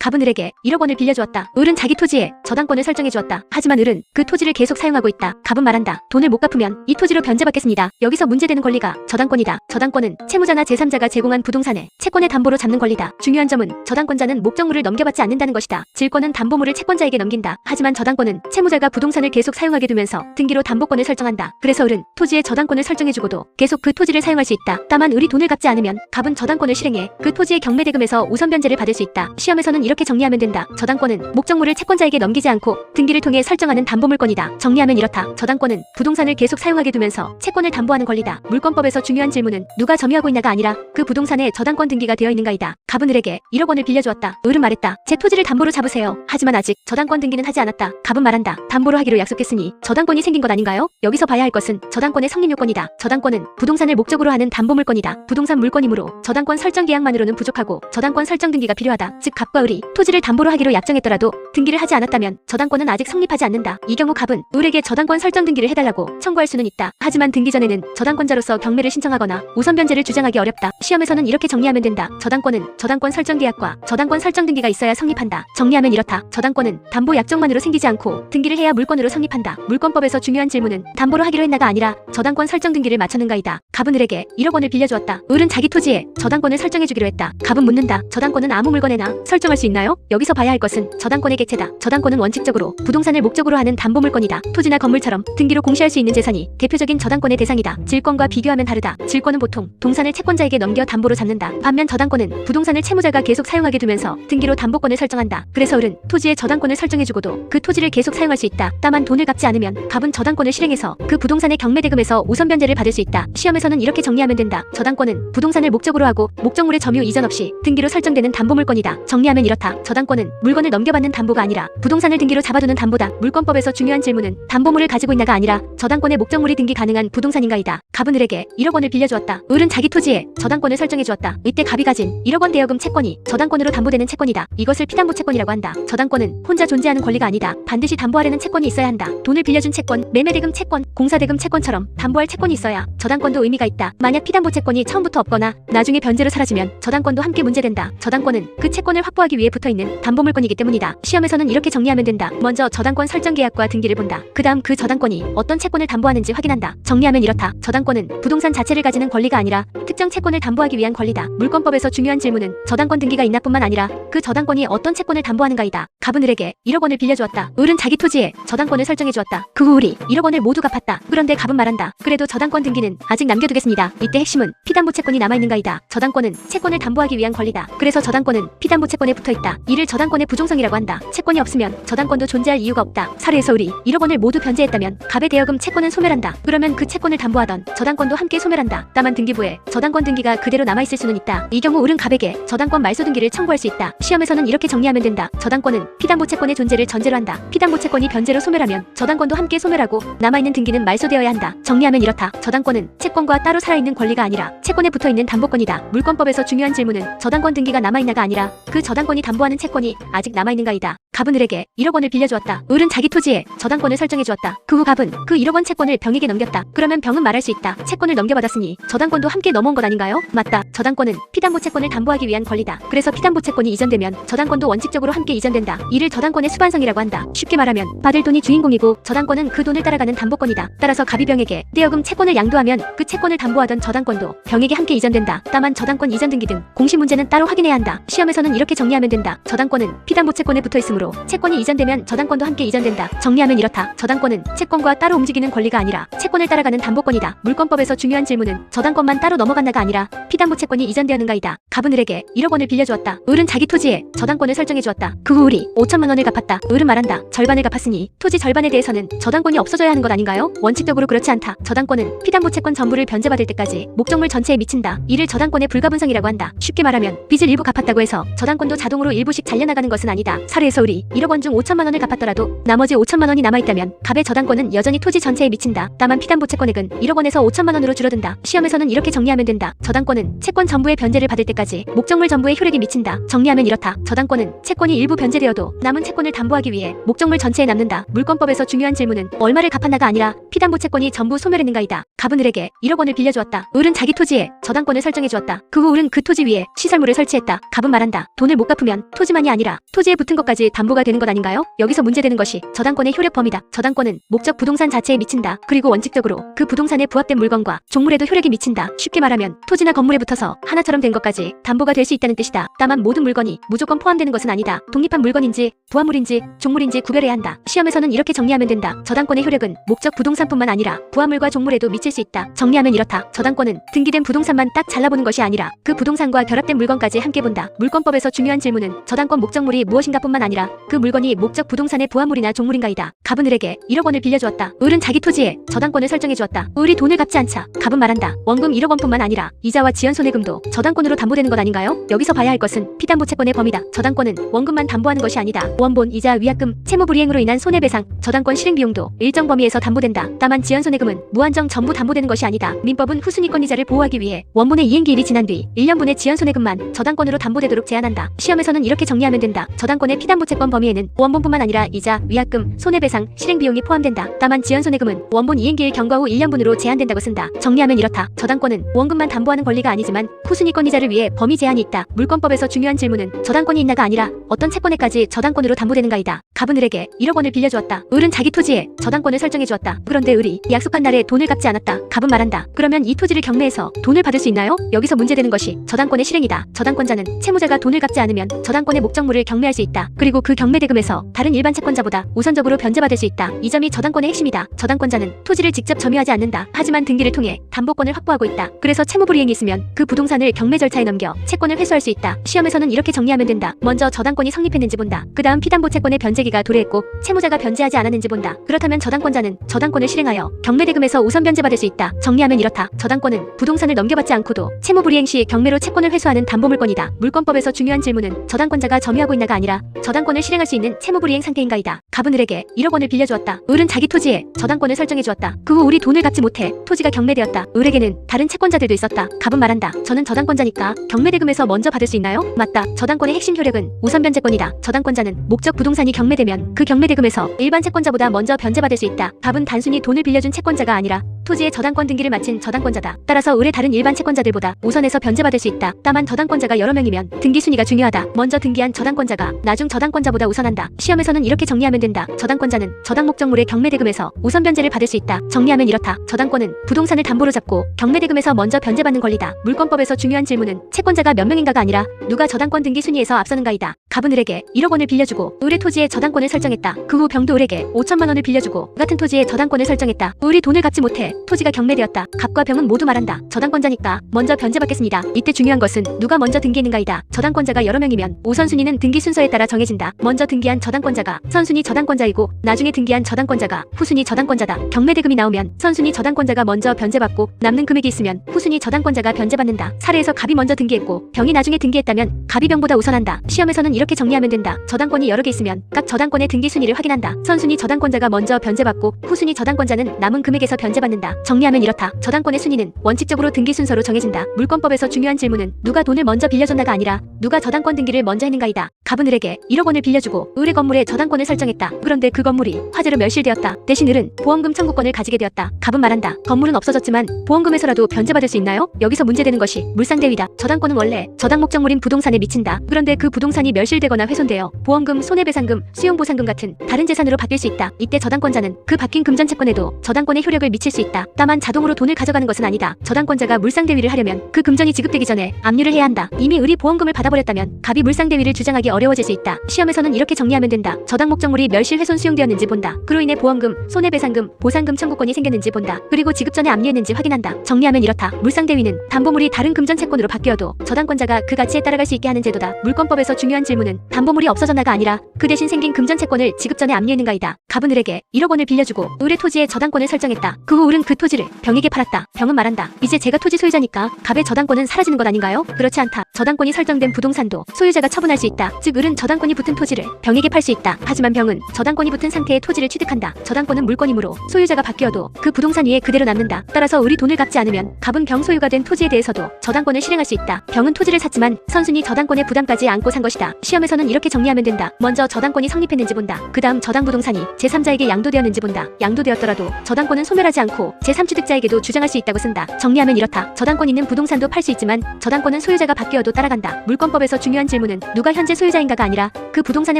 갑은 을에게 1억 원을 빌려주었다. 을은 자기 토지에 저당권을 설정해주었다. 하지만 을은 그 토지를 계속 사용하고 있다. 갑은 말한다. 돈을 못 갚으면 이 토지로 변제받겠습니다. 여기서 문제되는 권리가 저당권이다. 저당권은 채무자나 제3자가 제공한 부동산에 채권의 담보로 잡는 권리다. 중요한 점은 저당권자는 목적물을 넘겨받지 않는다는 것이다. 질권은 담보물을 채권자에게 넘긴다. 하지만 저당권은 채무자가 부동산을 계속 사용하게 되면서 등기로 담보권을 설정한다. 그래서 을은 토지에 저당권을 설정해주고도 계속 그 토지를 사용할 수 있다. 다만 을이 돈을 갚지 않으면 갑은 저당권을 실행해 그 토지의 경매대금에서 우선 변제를 받을 수 있다. 시험에서는 이렇게 정리하면 된다. 저당권은 목적물을 채권자에게 넘기지 않고 등기를 통해 설정하는 담보물권이다. 정리하면 이렇다. 저당권은 부동산을 계속 사용하게 되면서 채권을 담보하는 권리다. 물권법에서 중요한 질문은 누가 점유하고 있냐가 아니라 그 부동산에 저당권 등기가 되어 있는가이다. 갑은 을에게 1억 원을 빌려주었다. 을은 말했다. 제 토지를 담보로 잡으세요. 하지만 아직 저당권 등기는 하지 않았다. 갑은 말한다. 담보로 하기로 약속했으니 저당권이 생긴 것 아닌가요? 여기서 봐야 할 것은 저당권의 성립 요건이다. 저당권은 부동산을 목적으로 하는 담보물권이다. 부동산 물권이므로 저당권 설정 계약만으로는 부족하고 저당권 설정 등기가 필요하다. 즉 갑과 을이 토지를 담보로 하기로 약정했더라도 등기를 하지 않았다면 저당권은 아직 성립하지 않는다. 이 경우 갑은 을에게 저당권 설정 등기를 해달라고 청구할 수는 있다. 하지만 등기 전에는 저당권자로서 경매를 신청하거나 우선 변제를 주장하기 어렵다. 시험에서는 이렇게 정리하면 된다. 저당권은 저당권 설정 계약과 저당권 설정 등기가 있어야 성립한다. 정리하면 이렇다. 저당권은 담보 약정만으로 생기지 않고 등기를 해야 물권으로 성립한다. 물권법에서 중요한 질문은 담보로 하기로 했나가 아니라 저당권 설정 등기를 마쳤는가이다. 갑은 을에게 1억 원을 빌려주었다. 을은 자기 토지에 저당권을 설정해주기로 했다. 갑은 묻는다. 저당권은 아무 물건에나 설정할 수 있나요? 여기서 봐야 할 것은 저당권의 객체다. 저당권은 원칙적으로 부동산을 목적으로 하는 담보물권이다. 토지나 건물처럼 등기로 공시할 수 있는 재산이 대표적인 저당권의 대상이다. 질권과 비교하면 다르다. 질권은 보통 동산을 채권자에게 넘겨 담보로 잡는다. 반면 저당권은 부동산을 채무자가 계속 사용하게 되면서 등기로 담보권을 설정한다. 그래서 을은 토지에 저당권을 설정해주고도 그 토지를 계속 사용할 수 있다. 다만 돈을 갚지 않으면 갑은 저당권을 실행해서 그 부동산의 경매대금에서 우선 변제를 받을 수 있다. 시험에서는 이렇게 정리하면 된다. 저당권은 부동산을 목적으로 하고 목적물의 점유 이전 없이 등기로 설정되는 담보물권이다. 정리하면 이렇다. 저당권은 물건을 넘겨받는 담보가 아니라 부동산을 등기로 잡아두는 담보다. 물권법에서 중요한 질문은 담보물을 가지고 있나가 아니라 저당권의 목적물이 등기 가능한 부동산인가이다. 갑은 을에게 1억 원을 빌려주었다. 을은 자기 토지에 저당권을 설정해주었다. 이때 갑이 가진 1억 원 대여금 채권이 저당권으로 담보되는 채권이다. 이것을 피담보 채권이라고 한다. 저당권은 혼자 존재하는 권리가 아니다. 반드시 담보하려는 채권이 있어야 한다. 돈을 빌려준 채권, 매매대금 채권, 공사대금 채권처럼 담보할 채권이 있어야 저당권도 의미가 있다. 만약 피담보 채권이 처음부터 없거나 나중에 변제로 사라지면 저당권도 함께 문제된다. 저당권은 그 채권을 확보하기 위해 붙어있는 담보물권이기 때문이다. 시험에서는 이렇게 정리하면 된다. 먼저 저당권 설정 계약과 등기를 본다. 그 다음 그 저당권이 어떤 채권을 담보하는지 확인한다. 정리하면 이렇다. 저당권은 부동산 자체를 가지는 권리가 아니라 특정 채권을 담보하기 위한 권리다. 물권법에서 중요한 질문은 저당권 등기가 있나 뿐만 아니라 그 저당권이 어떤 채권을 담보하는가이다. 갑은 을에게 1억 원을 빌려주었다. 을은 자기 토지에 저당권을 설정해주었다. 그 후 을이 1억 원을 모두 갚았다. 그런데 갑은 말한다. 그래도 저당권 등기는 아직 남겨두겠습니다. 이때 핵심은 피담보 채권이 남아있는가이다. 저당권은 채권을 담보하기 위한 권리다. 그래서 저당권은 피담보 채권에 붙어있다. 이를 저당권의 부종성이라고 한다. 채권이 없으면 저당권도 존재할 이유가 없다. 사례에서 을이 1억 원을 모두 변제했다면 갑의 대여금 채권은 소멸한다. 그러면 그 채권을 담보하던 저당권도 함께 소멸한다. 다만 등기부에 저당권 등기가 그대로 남아있을 수는 있다. 이 경우 을은 갑에게 저당권 말소 등기를 청구할 수 있다. 시험에서는 이렇게 정리하면 된다. 저당권은 피담보 채권의 존재를 전제로 한다. 피담보 채권이 변제로 소멸하면 저당권도 함께 소멸하고 남아있는 등기는 말소되어야 한다. 정리하면 이렇다. 저당권은 채권과 따로 살아있는 권리가 아니라 채권에 붙어있는 담보권이다. 물권법에서 중요한 질문은 저당권 등기가 남아있나가 아니라 그 저당권이 담보하는 채권이 아직 남아있는가이다. 갑은 을에게 1억 원을 빌려주었다. 을은 자기 토지에 저당권을 설정해주었다. 그 후 갑은 그 1억 원 채권을 병에게 넘겼다. 그러면 병은 말할 수 있다. 채권을 넘겨받았으니 저당권도 함께 넘어온 것 아닌가요? 맞다. 저당권은 피담보 채권을 담보하기 위한 권리다. 그래서 피담보 채권이 이전되면 저당권도 원칙적으로 함께 이전된다. 이를 저당권의 수반성이라고 한다. 쉽게 말하면 받을 돈이 주인공이고 저당권은 그 돈을 따라가는 담보권이다. 따라서 갑이 병에게 대여금 채권을 양도하면 그 채권을 담보하던 저당권도 병에게 함께 이전된다. 다만 저당권 이전 등기 등 공시 문제는 따로 확인해야 한다. 시험에서는 이렇게 정리하면 된다. 저당권은 피담보 채권에 붙어있으므로 채권이 이전되면 저당권도 함께 이전된다. 정리하면 이렇다. 저당권은 채권과 따로 움직이는 권리가 아니라 채권을 따라가는 담보권이다. 물권법에서 중요한 질문은 저당권만 따로 넘어갔나가 아니라 피담보 채권이 이전되었는가이다. 갑은 을에게 1억 원을 빌려주었다. 을은 자기 토지에 저당권을 설정해주었다. 그 후 을이 5천만 원을 갚았다. 을은 말한다. 절반을 갚았으니 토지 절반에 대해서는 저당권이 없어져야 하는 것 아닌가요? 원칙적으로 그렇지 않다. 저당권은 피담보 채권 전부를 변제받을 때까지 목적물 전체에 미친다. 이를 저당권의 불가분성이라고 한다. 쉽게 말하면 빚을 일부 갚았다고 해서 저당권도 자동으로 일부씩 잘려나가는 것은 아니다. 사례에서 을이 을이 1억 원 중 5천만 원을 갚았더라도 나머지 5천만 원이 남아있다면 갑의 저당권은 여전히 토지 전체에 미친다. 다만 피담보 채권액은 1억 원에서 5천만 원으로 줄어든다. 시험에서는 이렇게 정리하면 된다. 저당권은 채권 전부의 변제를 받을 때까지 목적물 전부의 효력이 미친다. 정리하면 이렇다. 저당권은 채권이 일부 변제되어도 남은 채권을 담보하기 위해 목적물 전체에 남는다. 물권법에서 중요한 질문은 얼마를 갚았나가 아니라 피담보 채권이 전부 소멸했는가이다. 갑은 을에게 1억 원을 빌려주었다. 을은 자기 토지에 저당권을 설정해주었다. 그 후 을은 그 토지 위에 시설물을 설치했다. 갑은 말한다. 돈을 못 갚으면 토지만이 아니라 토지에 붙은 것까지 담보가 되는 것 아닌가요? 여기서 문제되는 것이 저당권의 효력 범위다. 저당권은 목적 부동산 자체에 미친다. 그리고 원칙적으로 그 부동산에 부합된 물건과 종물에도 효력이 미친다. 쉽게 말하면 토지나 건물에 붙어서 하나처럼 된 것까지 담보가 될 수 있다는 뜻이다. 다만 모든 물건이 무조건 포함되는 것은 아니다. 독립한 물건인지 부합물인지 종물인지 구별해야 한다. 시험에서는 이렇게 정리하면 된다. 저당권의 효력은 목적 부동산뿐만 아니라 부합물과 종물에도 미칠 수 있다. 정리하면 이렇다. 저당권은 등기된 부동산만 딱 잘라보는 것이 아니라 그 부동산과 결합된 물건까지 함께 본다. 물권법에서 중요한 질문은 저당권 목적물이 무엇인가 뿐만 아니라 그 물건이 목적 부동산의 부합물이나 종물인가이다. 갑은 을에게 1억 원을 빌려주었다. 을은 자기 토지에 저당권을 설정해주었다. 을이 돈을 갚지 않자 갑은 말한다. 원금 1억 원뿐만 아니라 이자와 지연손해금도 저당권으로 담보되는 것 아닌가요? 여기서 봐야 할 것은 피담보 채권의 범위다. 저당권은 원금만 담보하는 것이 아니다. 원본, 이자, 위약금, 채무불이행으로 인한 손해배상, 저당권 실행비용도 일정 범위에서 담보된다. 다만 지연손해금은 무한정 전부 담보되는 것이 아니다. 민법은 후순위권 이자를 보호하기 위해 원본의 이행기일이 지난 뒤 1년분의 지연손해금만 저당권으로 담보되도록 제한한다. 시험에서는 이렇게 정리하면 된다. 저당권의 피담보 채권 범위에는 원본뿐만 아니라 이자, 위약금, 손해배상, 실행비용이 포함된다. 다만 지연손해금은 원본 이행기일 경과 후 1년분으로 제한된다고 쓴다. 정리하면 이렇다. 저당권은 원금만 담보하는 권리가 아니지만 후순위권 이자를 위해 범위 제한이 있다. 물권법에서 중요한 질문은 저당권이 있나가 아니라 어떤 채권에까지 저당권으로 담보되는가이다. 갑은 을에게 1억 원을 빌려주었다. 을은 자기 토지에 저당권을 설정해주었다. 그런데 을이 약속한 날에 돈을 갚지 않았다. 갑은 말한다. 그러면 이 토지를 경매해서 돈을 받을 수 있나요? 여기서 문제되는 것이 저당권의 실행이다. 저당권자는 채무자가 돈을 갚지 않으면 저당권의 목적물을 경매할 수 있다. 그리고 그 경매대금에서 다른 일반 채권자보다 우선적으로 변제받을 수 있다. 이 점이 저당권의 핵심이다. 저당권자는 토지를 직접 점유하지 않는다. 하지만 등기를 통해 담보권을 확보하고 있다. 그래서 채무불이행이 있으면 그 부동산을 경매 절차에 넘겨 채권을 회수할 수 있다. 시험에서는 이렇게 정리하면 된다. 먼저 저당권이 성립했는지 본다. 그 다음 피담보 채권의 변제기가 도래했고 채무자가 변제하지 않았는지 본다. 그렇다면 저당권자는 저당권을 실행하여 경매대금에서 우선 변제받을 수 있다. 정리하면 이렇다. 저당권은 부동산을 넘겨받지 않고도 채무불이행 시 경매로 채권을 회수하는 담보물권이다. 물권법에서 중요한 질문은 저당권자가 점유하고 있나가 아니라 저당권을 실행할 수 있는 채무불이행 상태인가이다. 갑은 을에게 1억 원을 빌려주었다. 을은 자기 토지에 저당권을 설정해주었다. 그 후 을이 돈을 갚지 못해 토지가 경매되었다. 을에게는 다른 채권자들도 있었다. 갑은 말한다. 저는 저당권자니까 경매대금에서 먼저 받을 수 있나요? 맞다. 저당권의 핵심 효력은 우선 변제권이다. 저당권자는 목적 부동산이 경매되면 그 경매대금에서 일반 채권자보다 먼저 변제받을 수 있다. 갑은 단순히 돈을 빌려준 채권자가 아니라 토지의 저당권 등기를 마친 저당권자다. 따라서 을의 다른 일반 채권자들보다 우선해서 변제받을 수 있다. 다만 저당권자가 여러 명이면 등기 순위가 중요하다. 먼저 등기한 저당권자가 나중 저당권자보다 우선한다. 시험에서는 이렇게 정리하면 된다. 저당권자는 저당 목적물의 경매대금에서 우선 변제를 받을 수 있다. 정리하면 이렇다. 저당권은 부동산을 담보로 잡고 경매대금에서 먼저 변제받는 권리다. 물권법에서 중요한 질문은 채권자가 몇 명인가가 아니라 누가 저당권 등기 순위에서 앞서는가이다. 갑은 을에게 1억 원을 빌려주고 을의 토지에 저당권을 설정했다. 그 후 병도 을에게 5천만 원을 빌려주고 같은 토지에 저당권을 설정했다. 을이 돈을 갚지 못해 토지가 경매되었다. 갑과 병은 모두 말한다. 저당권자니까 먼저 변제받겠습니다. 이때 중요한 것은 누가 먼저 등기했는가이다. 저당권자가 여러 명이면 우선순위는 등기 순서에 따라 정해진다. 먼저 등기한 저당권자가 선순위 저당권자이고 나중에 등기한 저당권자가 후순위 저당권자다. 경매대금이 나오면 선순위 저당권자가 먼저 변제받고 남는 금액이 있으면 후순위 저당권자가 변제받는다. 사례에서 갑이 먼저 등기했고 병이 나중에 등기했다면 갑이 병보다 우선한다. 시험에서는 이렇게 정리하면 된다. 저당권이 여러 개 있으면 각 저당권의 등기 순위를 확인한다. 선순위 저당권자가 먼저 변제받고 후순위 저당권자는 남은 금액에서 변제받는다. 정리하면 이렇다. 저당권의 순위는 원칙적으로 등기 순서로 정해진다. 물권법에서 중요한 질문은 누가 돈을 먼저 빌려줬나가 아니라 누가 저당권 등기를 먼저 했는가이다. 갑은 을에게 1억 원을 빌려주고 을의 건물에 저당권을 설정했다. 그런데 그 건물이 화재로 멸실되었다. 대신 을은 보험금 청구권을 가지게 되었다. 갑은 말한다. 건물은 없어졌지만 보험금에서라도 변제받을 수 있나요? 여기서 문제되는 것이 물상대위다. 저당권은 원래 저당 목적물인 부동산에 미친다. 그런데 그 부동산이 멸실되거나 훼손되어 보험금, 손해배상금, 수용보상금 같은 다른 재산으로 바뀔 수 있다. 이때 저당권자는 그 바뀐 금전채권에도 저당권의 효력을 미칠 수 있다. 다만 자동으로 돈을 가져가는 것은 아니다. 저당권자가 물상대위를 하려면 그 금전이 지급되기 전에 압류를 해야 한다. 이미 을이 보험금을 받아버렸다면 갑이 물상대위를 주장하기 어려워질 수 있다. 시험에서는 이렇게 정리하면 된다. 저당 목적물이 멸실, 훼손, 수용되었는지 본다. 그로 인해 보험금, 손해배상금, 보상금 청구권이 생겼는지 본다. 그리고 지급 전에 압류했는지 확인한다. 정리하면 이렇다. 물상대위는 담보물이 다른 금전채권으로 바뀌어도 저당권자가 그 가치에 따라갈 수 있게 하는 제도다. 물권법에서 중요한 질문은 담보물이 없어졌나가 아니라 그 대신 생긴 금전채권을 지급 전에 압류했는가이다. 갑은 을에게 1억 원을 빌려주고 을의 토지에 저당권을 설정했다. 그 후 을은 을은 그 토지를 병에게 팔았다. 병은 말한다. 이제 제가 토지 소유자니까 갑의 저당권은 사라지는 것 아닌가요? 그렇지 않다. 저당권이 설정된 부동산도 소유자가 처분할 수 있다. 즉 을은 저당권이 붙은 토지를 병에게 팔 수 있다. 하지만 병은 저당권이 붙은 상태의 토지를 취득한다. 저당권은 물건이므로 소유자가 바뀌어도 그 부동산 위에 그대로 남는다. 따라서 을이 돈을 갚지 않으면 갑은 병 소유가 된 토지에 대해서도 저당권을 실행할 수 있다. 병은 토지를 샀지만 선순위 저당권의 부담까지 안고 산 것이다. 시험에서는 이렇게 정리하면 된다. 먼저 저당권이 성립했는지 본다. 그 다음 저당 부동산이 제3자에게 양도되었는지 본다. 양도되었더라도 저당권은 소멸하지 않고 제3취득자에게도 주장할 수 있다고 쓴다. 정리하면 이렇다. 저당권 있는 부동산도 팔 수 있지만 저당권은 소유자가 바뀌어도 따라간다. 물권법에서 중요한 질문은 누가 현재 소유자인가가 아니라 그 부동산에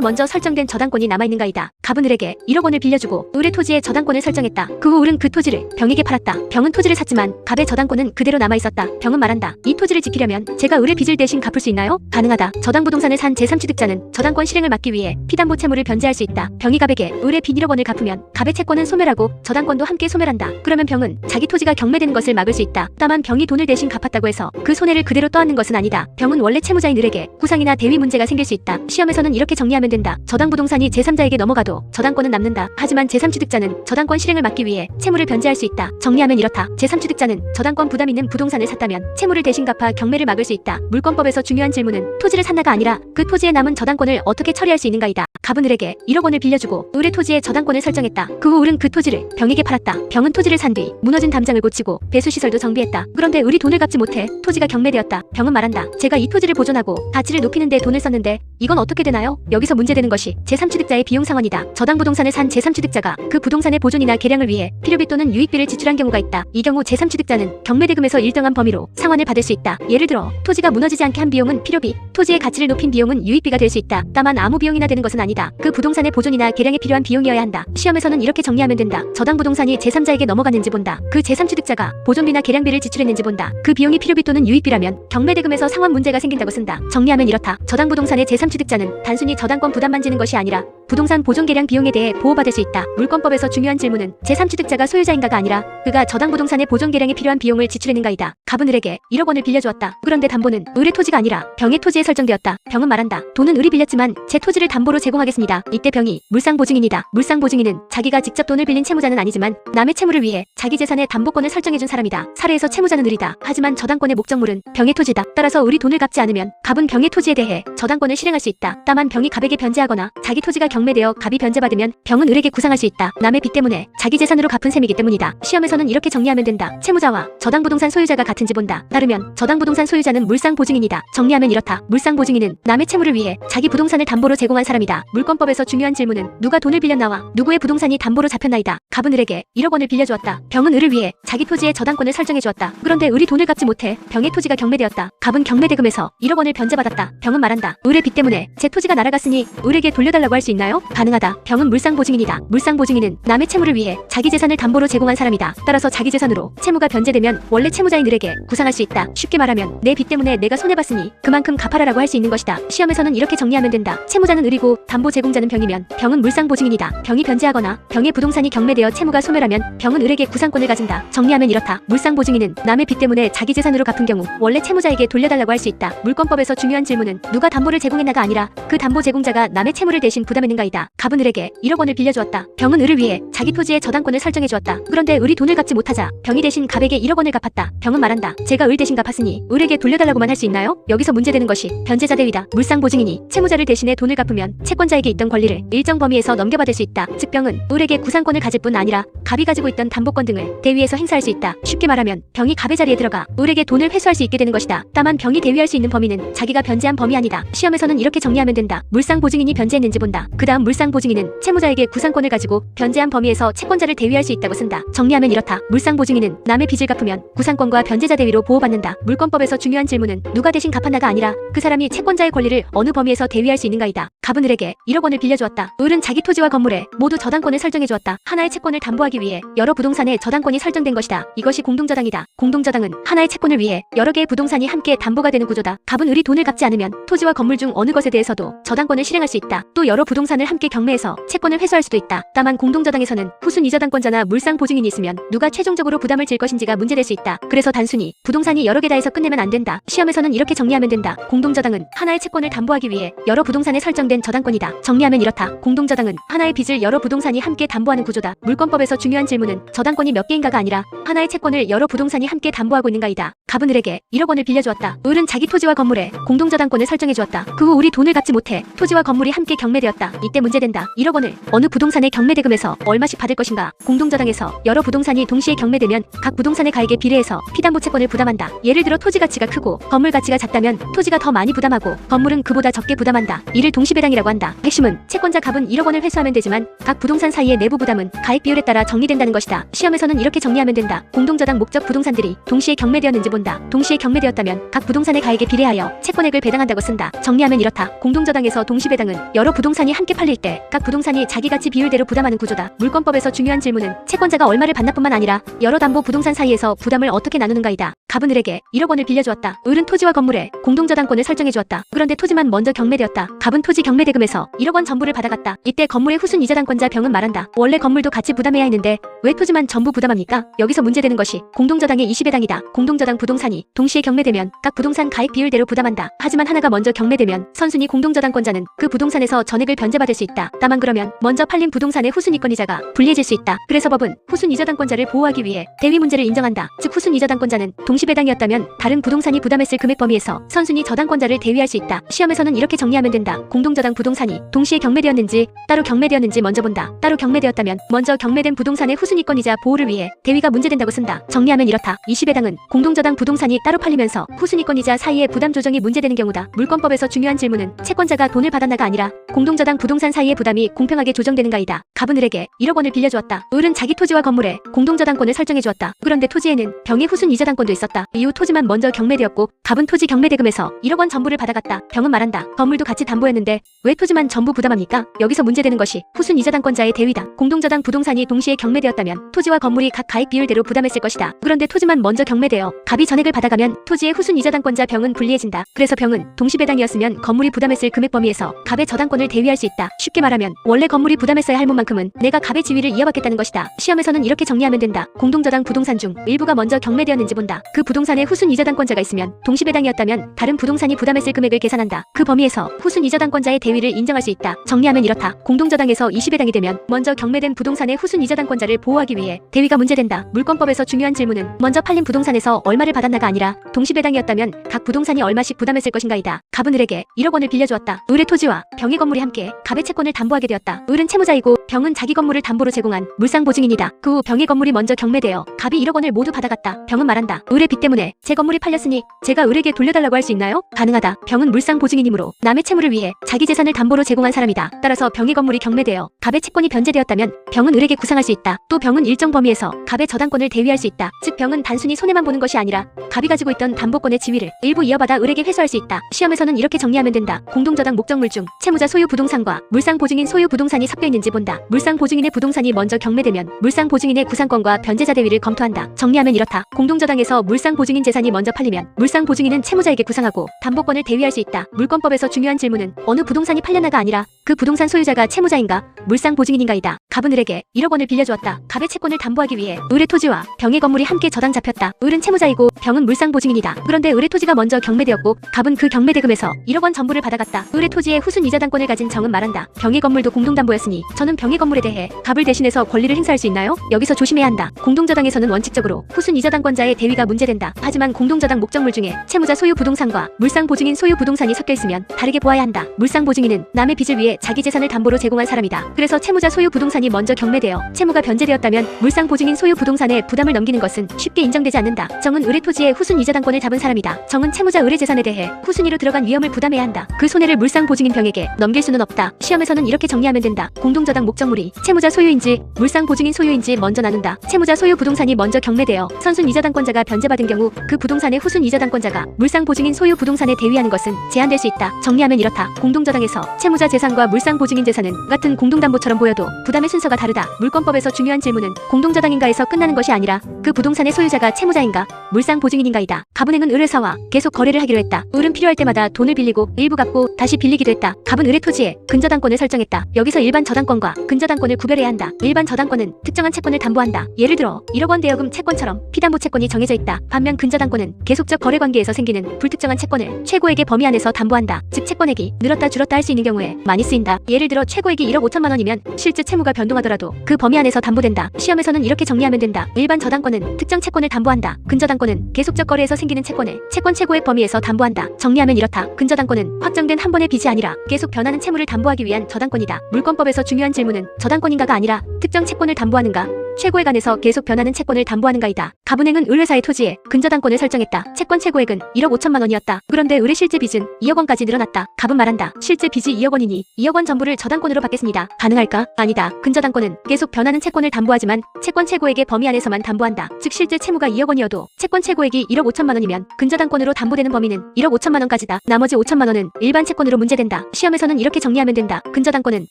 먼저 설정된 저당권이 남아있는가이다. 갑은 을에게 1억 원을 빌려주고 을의 토지에 저당권을 설정했다. 그 후 을은 그 토지를 병에게 팔았다. 병은 토지를 샀지만 갑의 저당권은 그대로 남아있었다. 병은 말한다. 이 토지를 지키려면 제가 을의 빚을 대신 갚을 수 있나요? 가능하다. 저당 부동산을 산 제3취득자는 저당권 실행을 막기 위해 피담보 채무를 변제할 수 있다. 병이 갑에게 을의 빚 1억 원을 갚으면 갑의 채권은 소멸하고 저당권도 함께 소멸한다. 그러면 병은 자기 토지가 경매되는 것을 막을 수 있다. 다만 병이 돈을 대신 갚았다고 해서 그 손해를 그대로 떠안는 것은 아니다. 병은 원래 채무자인 을에게 구상이나 대위 문제가 생길 수 있다. 시험에서는 이렇게 정리하면 된다. 저당 부동산이 제3자에게 넘어가도 저당권은 남는다. 하지만 제3취득자는 저당권 실행을 막기 위해 채무를 변제할 수 있다. 정리하면 이렇다. 제3취득자는 저당권 부담 있는 부동산을 샀다면 채무를 대신 갚아 경매를 막을 수 있다. 물권법에서 중요한 질문은 토지를 샀나가 아니라 그 토지에 남은 저당권을 어떻게 처리할 수 있는가이다. 갑은 을에게 1억 원을 빌려주고 을의 토지에 저당권을 설정했다. 그 후 을은 그 토지를 병에게 팔았다. 병은 토지를 산 뒤 무너진 담장을 고치고 배수시설도 정비했다. 그런데 을이 돈을 갚지 못해 토지가 경매되었다. 병은 말한다. 제가 이 토지를 보존하고 가치를 높이는 데 돈을 썼는데 이건 어떻게 되나요? 여기서 문제되는 것이 제3취득자의 비용 상환이다. 저당 부동산을 산 제3취득자가 그 부동산의 보존이나 개량을 위해 필요비 또는 유익비를 지출한 경우가 있다. 이 경우 제3취득자는 경매대금에서 일정한 범위로 상환을 받을 수 있다. 예를 들어 토지가 무너지지 않게 한 비용은 필요비, 토지의 가치를 높인 비용은 유익비가 될 수 있다. 다만 아무 비용이나 되는 것은 아니다. 그 부동산의 보존이나 개량에 필요한 비용이어야 한다. 시험에서는 이렇게 정리하면 된다. 저당 부동산이 제3자에게 넘어갔는지 본다. 그 제3취득자가 보존비나 개량비를 지출했는지 본다. 그 비용이 필요비 또는 유익비라면 경매대금에서 상환 문제가 생긴다고 쓴다. 정리하면 이렇다. 저당 부동산의 제3취득자는 단순히 저당권 부담만 지는 것이 아니라 부동산 보존 개량 비용에 대해 보호받을 수 있다. 물권법에서 중요한 질문은 제3취득자가 소유자인가가 아니라 그가 저당 부동산의 보존 개량에 필요한 비용을 지출했는가이다. 갑은 을에게 1억 원을 빌려주었다. 그런데 담보는 을의 토지가 아니라 병의 토지에 설정되었다. 병은 말한다. 돈은 을이 빌렸지만 제 토지를 담보로 제공하겠습니다. 이때 병이 물상보증인이다. 물상보증인은 자기가 직접 돈을 빌린 채무자는 아니지만 남의 채무를 위해 자기 재산의 담보권을 설정해준 사람이다. 사례에서 채무자는 을이다. 하지만 저당권의 목적물은 병의 토지다. 따라서 을이 돈을 갚지 않으면 갑은 병의 토지에 대해 저당권을 실행할 수 있다. 다만 병이 갑에게 변제하거나 자기 토지가 경매되어 갑이 변제받으면 병은 을에게 구상할 수 있다. 남의 빚 때문에 자기 재산으로 갚은 셈이기 때문이다. 시험에서는 이렇게 정리하면 된다. 채무자와 저당부동산 소유자가 같은지 본다. 따르면 저당부동산 소유자는 물상보증인이다. 정리하면 이렇다. 물상보증인은 남의 채무를 위해 자기 부동산을 담보로 제공한 사람이다. 물권법에서 중요한 질문은 누가 돈을 빌렸나와 누구의 부동산이 담보로 잡혔나이다. 갑은 을에게 1억 원을 빌려주었다. 병은 을을 위해 자기 토지에 저당권을 설정해주었다. 그런데 을이 돈을 갚지 못해 병의 토지가 경매되었다. 갑은 경매대금에서 1억 원을 변제받았다. 병은 말한다. 을의 빚 때문에 제 토지가 날아갔으니 을에게 돌려달라고 할 수 있나요? 가능하다. 병은 물상보증인이다. 물상보증인은 남의 채무를 위해 자기 재산을 담보로 제공한 사람이다. 따라서 자기 재산으로 채무가 변제되면 원래 채무자인 을에게 구상할 수 있다. 쉽게 말하면 내 빚 때문에 내가 손해봤으니 그만큼 갚아라라고 할 수 있는 것이다. 시험에서는 이렇게 정리하면 된다. 채무자는 을이고 담보 제공자는 병이면 병은 물상보증인이다. 병이 변제하거나 병의 부동산이 경매되어 채무가 소멸하면 병은 을에게 구상권을 가진다. 정리하면 이렇다. 물상보증인은 남의 빚 때문에 자기 재산으로 갚은 경우 원래 채무자에게 돌려달라고 할 수 있다. 물권법에서 중요한 질문은 누가 담보를 제공했나가 아니라 그 담보 제공자가 남의 채무를 대신 부담했는가이다. 갑은 을에게 1억 원을 빌려주었다. 병은 을을 위해 자기 토지에 저당권을 설정해주었다. 그런데 을이 돈을 갚지 못하자 병이 대신 갑에게 1억 원을 갚았다. 병은 말한다. 제가 을 대신 갚았으니 을에게 돌려달라고만 할 수 있나요? 여기서 문제되는 것이 변제자 대위다. 물상보증인이 채무자를 대신해 돈을 갚으면 채권자에게 있던 권리를 일정 범위에서 넘겨받을 수 있다. 즉 병은 을에게 구상권을 가질 뿐 아니라 갑이 가지고 있던 담보권 등을 대위에서 행사할 수 있다. 쉽게 말하면 병이 갑의 자리에 들어가 을에게 돈을 회수할 수 있게 되는 것이다. 다만 병이 대위할 수 있는 범위는 자기가 변제한 범위 아니다. 시험에서는 이렇게 정리하면 된다. 물상보증인이 변제했는지 본다. 그 다음 물상보증인은 채무자에게 구상권을 가지고 변제한 범위에서 채권자를 대위할 수 있다고 쓴다. 정리하면 이렇다. 물상보증인은 남의 빚을 갚으면 구상권과 변제자 대위로 보호받는다. 물권법에서 중요한 질문은 누가 대신 갚았나가 아니라 그 사람이 채권자의 권리를 어느 범위에서 대위할 수 있는가이다. 갑은 을에게 1억 원을 빌려주었다. 을은 자기 토지와 건물에 모두 저당권을 설정해주었다. 하나의 채권을 담보하기 위해 여러 부동산에 저당권이 설정된 것이다. 이것이 공동저당이다. 공동저당은 하나의 채권을 위해 여러 개의 부동산이 함께 담보가 되는 구조다. 갑은 을이 돈을 갚지 않으면 토지와 건물 중 어느 것에 대해서도 저당권을 실행할 수 있다. 또 여러 부동산을 부동산을 함께 경매해서 채권을 회수할 수도 있다. 다만 공동저당에서는 후순 이저당권자나 물상 보증인이 있으면 누가 최종적으로 부담을 질 것인지가 문제될 수 있다. 그래서 단순히 부동산이 여러 개다 해서 끝내면 안 된다. 시험에서는 이렇게 정리하면 된다. 공동저당은 하나의 채권을 담보하기 위해 여러 부동산에 설정된 저당권이다. 정리하면 이렇다. 공동저당은 하나의 빚을 여러 부동산이 함께 담보하는 구조다. 물권법에서 중요한 질문은 저당권이 몇 개인가가 아니라 하나의 채권을 여러 부동산이 함께 담보하고 있는가이다. 갑은 을에게 1억 원을 빌려주었다. 을은 자기 토지와 건물에 공동저당권을 설정해주었다. 그 후 우리 돈을 갚지 못해 토지와 건물이 함께 경매되었다. 이때 문제된다. 1억 원을 어느 부동산의 경매대금에서 얼마씩 받을 것인가? 공동저당에서 여러 부동산이 동시에 경매되면 각 부동산의 가액에 비례해서 피담보 채권을 부담한다. 예를 들어 토지 가치가 크고 건물 가치가 작다면 토지가 더 많이 부담하고 건물은 그보다 적게 부담한다. 이를 동시배당이라고 한다. 핵심은 채권자 갑은 1억 원을 회수하면 되지만 각 부동산 사이의 내부 부담은 가액 비율에 따라 정리된다는 것이다. 시험에서는 이렇게 정리하면 된다. 공동저당 목적 부동산들이 동시에 경매되었는지 본다. 동시에 경매되었다면 각 부동산의 가액에 비례하여 채권액을 배당한다고 쓴다. 정리하면 이렇다. 공동저당에서 동시배당은 여러 부동산이 함께 팔릴 때 각 부동산이 자기 가치 비율대로 부담하는 구조다. 물권법에서 중요한 질문은 채권자가 얼마를 받나 뿐만 아니라 여러 담보 부동산 사이에서 부담을 어떻게 나누는가이다. 갑은 을에게 1억 원을 빌려주었다. 을은 토지와 건물에 공동저당권을 설정해주었다. 그런데 토지만 먼저 경매되었다. 갑은 토지 경매대금에서 1억 원 전부를 받아갔다. 이때 건물의 후순 이저당권자 병은 말한다. 원래 건물도 같이 부담해야 했는데 왜 토지만 전부 부담합니까? 여기서 문제되는 것이 공동저당의 20배당이다. 공동저당 부동산이 동시에 경매되면 각 부동산 가액 비율대로 부담한다. 하지만 하나가 먼저 경매되면 선순위 공동저당권자는 그 부동산에서 전액을 변제받을 수 있다. 다만 그러면 먼저 팔린 부동산의 후순위권이자가 불리해질 수 있다. 그래서 법은 후순 이저당권자를 보호하기 위해 대위 문제를 인정한다. 즉 후순 이저당권자는 동시배당이었다면 다른 부동산이 부담했을 금액 범위에서 선순위 저당권자를 대위할 수 있다. 시험에서는 이렇게 정리하면 된다. 공동저당 부동산이 동시에 경매되었는지 따로 경매되었는지 먼저 본다. 따로 경매되었다면 먼저 경매된 부동산의 후순위권이자 보호를 위해 대위가 문제된다고 쓴다. 정리하면 이렇다. 20배당은 공동저당 부동산이 따로 팔리면서 후순위권이자 사이의 부담 조정이 문제되는 경우다. 물권법에서 중요한 질문은 채권자가 돈을 받았나가 아니라 공동저당 부동산 사이의 부담이 공평하게 조정되는가이다. 갑은 을에게 1억 원을 빌려주었다. 을은 자기 토지와 건물에 공동저당권을 설정해주었다. 그런데 토지에는 병의 후순 이저당권도 있었다. 이후 토지만 먼저 경매되었고 갑은 토지 경매대금에서 1억 원 전부를 받아갔다. 병은 말한다. 건물도 같이 담보였는데 왜 토지만 전부 부담합니까? 여기서 문제되는 것이 후순 이저당권자의 대위다. 공동저당 부동산이 동시에 경매되었다면 토지와 건물이 각 가액 비율대로 부담했을 것이다. 그런데 토지만 먼저 경매되어 갑이 전액을 받아가면 토지의 후순 이저당권자 병은 불리해진다. 그래서 병은 동시배당이었으면 건물이 부담했을 금액 범위에서 갑의 저당권을 대위할 수 있다. 쉽게 말하면 원래 건물이 부담했어야 할 몸만큼은 내가 갑의 지위를 이어받겠다는 것이다. 시험에서는 이렇게 정리하면 된다. 공동저당 부동산 중 일부가 먼저 경매되었는지 본다. 그 부동산에 후순 이저당권자가 있으면 동시배당이었다면 다른 부동산이 부담했을 금액을 계산한다. 그 범위에서 후순 이저당권자의 대위를 인정할 수 있다. 정리하면 이렇다. 공동저당에서 20배당이 되면 먼저 경매된 부동산의 후순 이저당권자를 보호하기 위해 대위가 문제된다. 물권법에서 중요한 질문은 먼저 팔린 부동산에서 얼마를 받았나가 아니라 동시배당이었다면 각 부동산이 얼마씩 부담했을 것인가이다. 갑은 을에게 1억 원을 빌려주었다. 을의 토지와 병의 건물이 함께 갑의 채권을 담보하게 되었다. 을은 채무자이고 병은 자기 건물을 담보로 제공한 물상보증인이다. 그 후 병의 건물이 먼저 경매되어 갑이 1억 원을 모두 받아갔다. 병은 말한다. 을의 빚 때문에 제 건물이 팔렸으니 제가 을에게 돌려달라고 할 수 있나요? 가능하다. 병은 물상보증인이므로 남의 채무를 위해 자기 재산을 담보로 제공한 사람이다. 따라서 병의 건물이 경매되어 갑의 채권이 변제되었다면 병은 을에게 구상할 수 있다. 또 병은 일정 범위에서 갑의 저당권을 대위할 수 있다. 즉 병은 단순히 손해만 보는 것이 아니라 갑이 가지고 있던 담보권의 지위를 일부 이어받아 을에게 회수할 수 있다. 시험에서는 이렇게 정리하면 된다. 공동저당 목적물 중 채무자 소유 부동산과 물상보증인 소유 부동산이 섞여 있는지 본다. 물상보증인의 부동산이 먼저 경매되면 물상보증인의 구상권과 변제자 대위를 검토한다. 정리하면 이렇다. 공동저당에서 물상보증인 재산이 먼저 팔리면 물상보증인은 채무자에게 구상하고 담보권을 대위할 수 있다. 물권법에서 중요한 질문은 어느 부동산이 팔렸나가 아니라 그 부동산 소유자가 채무자인가 물상보증인인가이다. 갑은 을에게 1억 원을 빌려주었다. 갑의 채권을 담보하기 위해 을의 토지와 병의 건물이 함께 저당 잡혔다. 을은 채무자이고 병은 물상보증인이다. 그런데 을의 토지가 먼저 경매되었고 갑은 그 경매대금에서 1억 원 전부를 받아갔다. 을의 토지의 후순 이저당권을 가진 정은 말한다. 병의 건물도 공동담보였으니 저는 병의 건물에 대해 갑을 대신해서 권리를 행사할 수 있나요? 여기서 조심해야 한다. 공동저당에서는 원칙적으로 후순 이저당권자의 대위가 문제된다. 하지만 공동저당 목적물 중에 채무자 소유 부동산과 물상보증인 소유 부동산이 섞여 있으면 다르게 보아야 한다. 물상보증인은 남의 빚을 위해 자기 재산을 담보로 제공한 사람이다. 그래서 채무자 소유 부동산이 먼저 경매되어 채무가 변제되었다면 물상보증인 소유 부동산에 부담을 넘기는 것은 쉽게 인정되지 않는다. 정은 을의 토지의 후순 이저당권을 잡은 사람이다. 정은 채무자 을의 재산에 대해 후순위로 들어간 위험을 부담해야 한다. 그 손해를 물상보증인 병에게 넘길 수는 없다. 시험에서는 이렇게 정리하면 된다. 공동저당 목적물이 채무자 소유인지 물상보증인 소유인지 먼저 나눈다. 채무자 소유 부동산이 먼저 경매되어 선순 이저당권자가 변제받을 분재받은 경우 그 부동산의 후순위 저당권자가 물상 보증인 소유 부동산에 대위하는 것은 제한될 수 있다. 정리하면 이렇다. 공동저당에서 채무자 재산과 물상 보증인 재산은 같은 공동담보처럼 보여도 부담의 순서가 다르다. 물권법에서 중요한 질문은 공동저당인가에서 끝나는 것이 아니라 그 부동산의 소유자가 채무자인가 물상 보증인인가이다. 가분행은 을회사와 계속 거래를 하기로 했다. 을은 필요할 때마다 돈을 빌리고 일부 갚고 다시 빌리기도 했다. 갑은 을의 토지에 근저당권을 설정했다. 여기서 일반 저당권과 근저당권을 구별해야 한다. 일반 저당권은 특정한 채권을 담보한다. 예를 들어 1억 원 대여금 채권처럼 피담보 채권이 정해져 있다. 반면 근저당권은 계속적 거래 관계에서 생기는 불특정한 채권을 최고액의 범위 안에서 담보한다. 즉 채권액이 늘었다 줄었다 할 수 있는 경우에 많이 쓰인다. 예를 들어 최고액이 1억 5천만 원이면 실제 채무가 변동하더라도 그 범위 안에서 담보된다. 시험에서는 이렇게 정리하면 된다. 일반 저당권은 특정 채권을 담보한다. 근저당권은 계속적 거래에서 생기는 채권을 채권 최고액 범위에서 담보한다. 정리하면 이렇다. 근저당권은 확정된 한 번의 빚이 아니라 계속 변하는 채무를 담보하기 위한 저당권이다. 물권법에서 중요한 질문은 저당권인가가 아니라 특정 채권을 담보하는가 최고액 안에서 계속 변하는 채권을 담보하는가이다. 가분행은 을회사의 토지에 근저당권을 설정했다. 채권 최고액은 1억 5천만 원이었다. 그런데 을의 실제 빚은 2억 원까지 늘어났다. 갑은 말한다. 실제 빚이 2억 원이니 2억 원 전부를 저당권으로 받겠습니다. 가능할까? 아니다. 근저당권은 계속 변하는 채권을 담보하지만 채권 최고액의 범위 안에서만 담보한다. 즉 실제 채무가 2억 원이어도 채권 최고액이 1억 5천만 원이면 근저당권으로 담보되는 범위는 1억 5천만 원까지다. 나머지 5천만 원은 일반 채권으로 문제된다. 시험에서는 이렇게 정리하면 된다. 근저당권은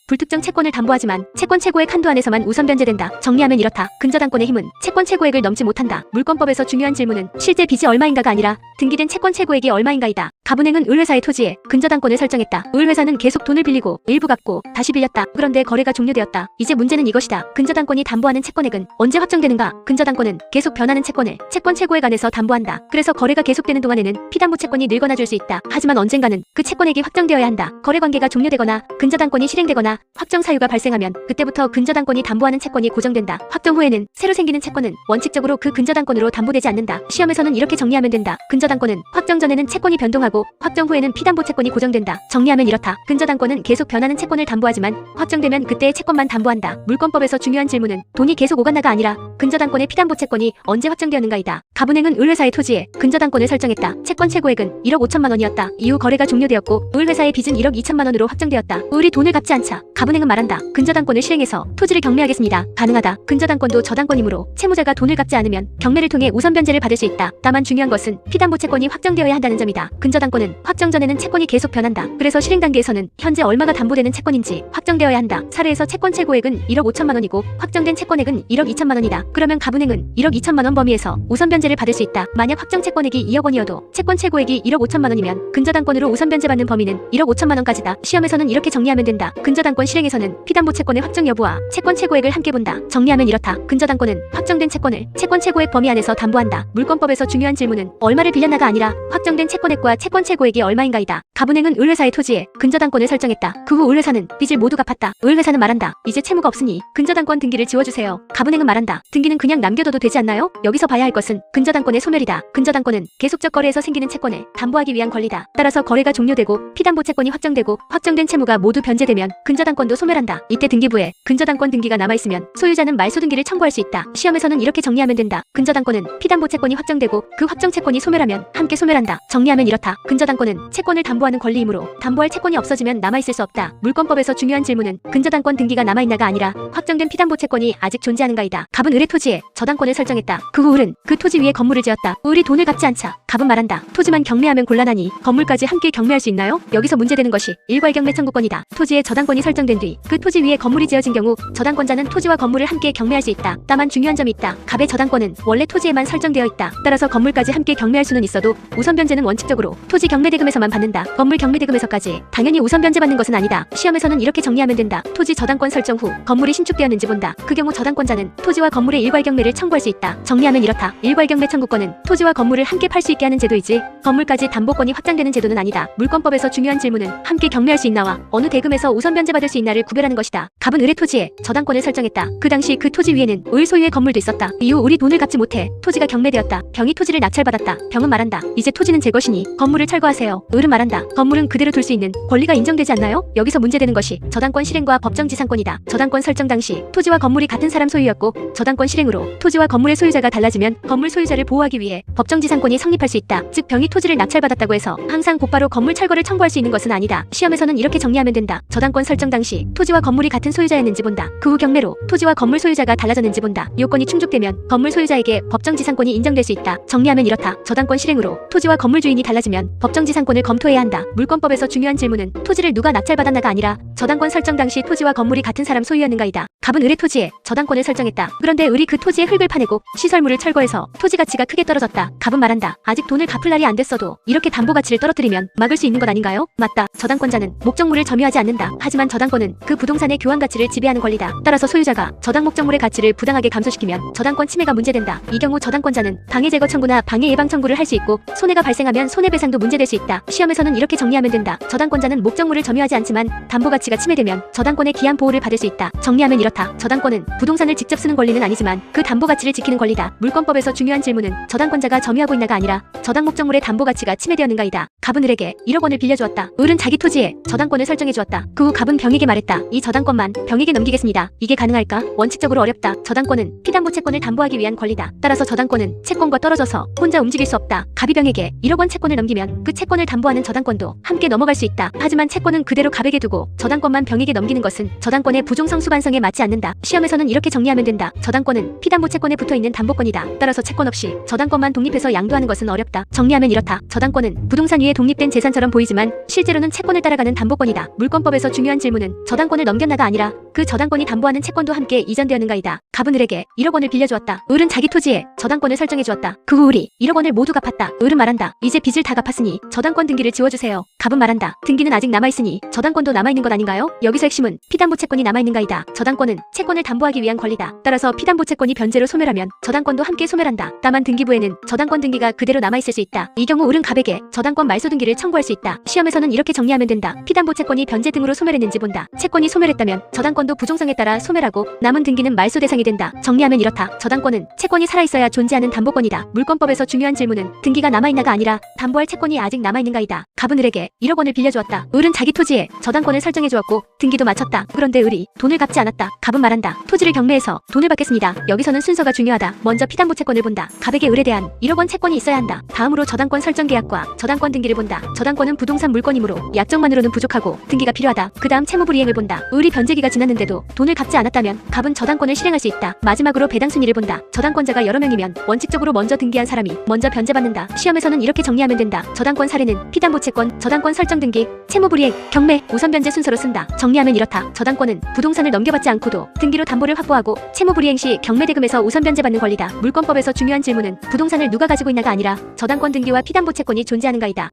불특정 채권을 담보하지만 채권 최고액 한도 안에서만 우선 변제된다. 정리하면 이렇다. 근저당권의 힘은 채권 최고액을 넘지 못한다. 물권법에서 중요한 질문은 실제 빚이 얼마인가가 아니라 등기된 채권 최고액이 얼마인가이다. 가분행은 을회사의 토지에 근저당권을 설정했다. 을회사는 계속 돈을 빌리고 일부 갚고 다시 빌렸다. 그런데 거래가 종료되었다. 이제 문제는 이것이다. 근저당권이 담보하는 채권액은 언제 확정되는가? 근저당권은 계속 변하는 채권을 채권 최고액 안에서 담보한다. 그래서 거래가 계속되는 동안에는 피담보 채권이 늘거나 줄 수 있다. 하지만 언젠가는 그 채권액이 확정되어야 한다. 거래관계가 종료되거나 근저당권이 실행되거나 확정 사유가 발생하면 그때부터 근저당권이 담보하는 채권이 고정된다. 확정 후에는 새로 생기는 채권은 원칙적으로 그 근저당권으로 담보되지 않는다. 시험에서는 이렇게 정리하면 된다. 근저당권은 확정 전에는 채권이 변동하고 확정 후에는 피담보 채권이 고정된다. 정리하면 이렇다. 근저당권은 계속 변하는 채권을 담보하지만 확정되면 그때의 채권만 담보한다. 물권법에서 중요한 질문은 돈이 계속 오갔나가 아니라 근저당권의 피담보 채권이 언제 확정되었는가이다. 가분행은 을회사의 토지에 근저당권을 설정했다. 채권 최고액은 1억 5천만 원이었다. 이후 거래가 종료되었고 을회사의 빚은 1억 2천만 원으로 확정되었다. 을이 돈을 갚지 않자 가분행은 말한다. 근저당권을 실행해서 토지를 경매하겠습니다. 가능하다. 근저당권도 저당권이므로 채무자가 돈을 갚지 않으면 경매를 통해 우선 변제를 받을 수 있다. 다만 중요한 것은 피담보 채권이 확정되어야 한다는 점이다. 근저당권은 확정 전에는 채권이 계속 변한다. 그래서 실행 단계에서는 현재 얼마가 담보되는 채권인지 확정되어야 한다. 사례에서 채권 최고액은 1억 5천만 원이고 확정된 채권액은 1억 2천만 원이다. 그러면 가분행은 1억 2천만 원 범위에서 우선 변제를 받을 수 있다. 만약 확정 채권액이 2억 원이어도 채권 최고액이 1억 5천만 원이면 근저당권으로 우선 변제받는 범위는 1억 5천만 원까지다. 시험에서는 이렇게 정리하면 된다. 근저당권 실행에서는 피담보 채권의 확정 여부와 채권 최고액을 함께 본다. 정리하면 이렇다. 근저당권은 확정된 채권을 채권 최고액 범위 안에서 담보한다. 물권법에서 중요한 질문은 얼마를 빌렸나가 아니라 확정된 채권액과 채권 최고액이 얼마인가이다. 가분행은 을회사의 토지에 근저당권을 설정했다. 그 후 을회사는 빚을 모두 갚았다. 을회사는 말한다. 이제 채무가 없으니 근저당권 등기를 지워주세요. 가분행은 말한다. 등기는 그냥 남겨둬도 되지 않나요? 여기서 봐야 할 것은 근저당권의 소멸이다. 근저당권은 계속적 거래에서 생기는 채권을 담보하기 위한 권리다. 따라서 거래가 종료되고 피담보 채권이 확정되고 확정된 채무가 모두 변제되면 근저당권도 소멸한다. 이때 등기부에 근저당권 등기가 남아있으면 소유자는 말소 등기를 청구할 수 있다. 시험에서는 이렇게 정리하면 된다. 근저당권은 피담보 채권이 확정되고 그 확정 채권이 소멸하면 함께 소멸한다. 정리하면 이렇다. 근저당권은 채권을 담보하는 권리이므로 담보할 채권이 없어지면 남아있을 수 없다. 물권법에서 중요한 질문은 근저당권 등기가 남아있나가 아니라 확정된 피담보 채권이 아직 존재하는가이다. 갑은 을의 토지에 저당권을 설정했다. 그 후 을은 그 토지 위에 건물을 지었다. 을이 돈을 갚지 않자 갑은 말한다. 토지만 경매하면 곤란하니 건물까지 함께 경매할 수 있나요? 여기서 문제되는 것이 일괄경매 청구권이다. 토지에 저당권이 설정된 뒤 그 토지 위에 건물이 지어진 경우 저당권자는 토지와 건물을 함께 경매할 수 있다. 다만 중요한 점이 있다. 갑의 저당권은 원래 토지에만 설정되어 있다. 따라서 건물까지 함께 경매할 수는 있어도 우선 변제는 원칙적으로 토지 경매대금에서만 받는다. 건물 경매대금에서까지 당연히 우선 변제받는 것은 아니다. 시험에서는 이렇게 정리하면 된다. 토지 저당권 설정 후 건물이 신축되었는지 본다. 그 경우 저당권자는 토지와 건물의 일괄경매를 청구할 수 있다. 정리하면 이렇다. 일괄경매 청구권은 토지와 건물을 함께 팔 수 있게 하는 제도이지 건물까지 담보권이 확장되는 제도는 아니다. 물권법에서 중요한 질문은 함께 경매할 수 있나와 어느 대금에서 우선 변제받을 수 있나를 구별하는 것이다. 갑은 을의 토지에 저당권을 설정했다. 그 당시 그 토지 위에는 을 소유의 건물도 있었다. 이후 을이 돈을 갚지 못해 토지가 경매되었다. 병이 토지를 낙찰받았다. 병은 말한다. 이제 토지는 제 것이니 건물을 철거하세요. 을은 말한다. 건물은 그대로 둘 수 있는 권리가 인정되지 않나요? 여기서 문제되는 것이 저당권 실행과 법정지상권이다. 저당권 설정 당시 토지와 건물이 같은 사람 소유였고 저당권 실행으로 토지와 건물의 소유자가 달라지면 건물 소유자를 보호하기 위해 법정지상권이 성립할 수 있다. 즉 병이 토지를 낙찰받았다고 해서 항상 곧바로 건물 철거를 청구할 수 있는 것은 아니다. 시험에서는 이렇게 정리하면 된다. 저당권 설정 당시 토지와 건물이 같은 소유자였는지 본다. 그 후 경매로 토지와 건물 소유자가 관계가 달라졌는지 본다. 요건이 충족되면 건물 소유자에게 법정지상권이 인정될 수 있다. 정리하면 이렇다. 저당권 실행으로 토지와 건물 주인이 달라지면 법정지상권을 검토해야 한다. 물권법에서 중요한 질문은 토지를 누가 낙찰받았나가 아니라 저당권 설정 당시 토지와 건물이 같은 사람 소유였는가이다. 갑은 을의 토지에 저당권을 설정했다. 그런데 을이 그 토지에 흙을 파내고 시설물을 철거해서 토지 가치가 크게 떨어졌다. 갑은 말한다. 아직 돈을 갚을 날이 안 됐어도 이렇게 담보 가치를 떨어뜨리면 막을 수 있는 것 아닌가요? 맞다. 저당권자는 목적물을 점유하지 않는다. 하지만 저당권은 그 부동산의 교환 가치를 지배하는 권리다. 따라서 소유자가 저당 목적물의 가치를 부당하게 감소시키면 저당권 침해가 문제된다. 이 경우 저당권자는 방해 제거 청구나 방해 예방 청구를 할 수 있고 손해가 발생하면 손해배상도 문제될 수 있다. 시험에서는 이렇게 정리하면 된다. 저당권자는 목적물을 점유하지 않지만 담보 가치가 침해되면 저당권의 기한 보호를 받을 수 있다. 정리하면 이렇다. 저당권은 부동산을 직접 쓰는 권리는 아니지만 그 담보 가치를 지키는 권리다. 물권법에서 중요한 질문은 저당권자가 점유하고 있나가 아니라 저당 목적물의 담보 가치가 침해되었는가이다. 갑은 을에게 1억 원을 빌려주었다. 을은 자기 토지에 저당권을 설정해주었다. 그 후 갑은 병에게 말했다. 이 저당권만 병에게 넘기겠습니다. 이게 가능할까? 원칙적으로 어렵다. 저당권은 피담보 채권을 담보하기 위한 권리다. 따라서 저당권은 채권과 떨어져서 혼자 움직일 수 없다. 갑이 병에게 1억 원 채권을 넘기면 그 채권을 담보하는 저당권도 함께 넘어갈 수 있다. 하지만 채권은 그대로 갑에게 두고 저당권만 병에게 넘기는 것은 저당권의 부종성 수반성에 맞지 않는다. 시험에서는 이렇게 정리하면 된다. 저당권은 피담보 채권에 붙어있는 담보권이다. 따라서 채권 없이 저당권만 독립해서 양도하는 것은 어렵다. 정리하면 이렇다. 저당권은 부동산 위에 독립된 재산처럼 보이지만 실제로는 채권을 따라가는 담보권이다. 물권법에서 중요한 질문은 저당권을 넘겼나가 아니라 그 저당권이 담보하는 채권도 함께 이전되었는가이다. 갑은 을에게 1억 원을 빌려주었다. 을은 자기 토지에 저당권을 설정해주었다. 그 후 을이 1억 원을 모두 갚았다. 을은 말한다. 이제 빚을 다 갚았으니 저당권 등기를 지워주세요. 갑은 말한다. 등기는 아직 남아있으니 저당권도 남아있는 것 아닌가요? 여기서 핵심은 피담보 채권이 남아있는가이다. 저당권은 채권을 담보하기 위한 권리다. 따라서 피담보 채권이 변제로 소멸하면 저당권도 함께 소멸한다. 다만 등기부에는 저당권 등기가 그대로 남아있을 수 있다. 이 경우 을은 갑에게 저당권 말소 등기를 청구할 수 있다. 시험에서는 이렇게 정리하면 된다. 피담보 채권이 변제 등으로 소멸했는지 본다. 채권이 소멸했다면 저당권도 부종성에 따라 소멸하고 남은 등기는 말소 대상이 된다. 정리하면 이렇다. 저당권은 채권이 살아있어야 존재하는 담보권이다. 물권법에서 중요한 질문은 등기가 남아있나가 아니라 담보할 채권이 아직 남아있는가이다. 갑은 을에게 1억 원을 빌려주었다. 을은 자기 토지에 저당권을 설정해주었고 등기도 마쳤다. 그런데 을이 돈을 갚지 않았다. 갑은 말한다. 토지를 경매해서 돈을 받겠습니다. 여기서는 순서가 중요하다. 먼저 피담보 채권을 본다. 갑에게 을에 대한 1억 원 채권이 있어야 한다. 다음으로 저당권 설정 계약과 저당권 등기를 본다. 저당권은 부동산 물권이므로 약정만으로는 부족하고 등기가 필요하다. 그 다음 채무불이행을 본다. 을이 변제기가 지났는데도 돈을 갚지 않았다면 갑은 저당권을 실행할 수 있다. 마지막으로 배당순위를 본다. 저당권자가 여러 명이면 원칙적으로 먼저 등기한 사람이 먼저 변제받는다. 시험에서는 이렇게 정리하면 된다. 저당권 사례는 피담보 채권, 저당권 설정 등기, 채무불이행, 경매, 우선 변제 순서로 쓴다. 정리하면 이렇다. 저당권은 부동산을 넘겨받지 않고도 등기로 담보를 확보하고 채무불이행 시 경매대금에서 우선 변제받는 권리다. 물권법에서 중요한 질문은 부동산을 누가 가지고 있나가 아니라 저당권 등기와 피담보 채권이 존재하는가이다.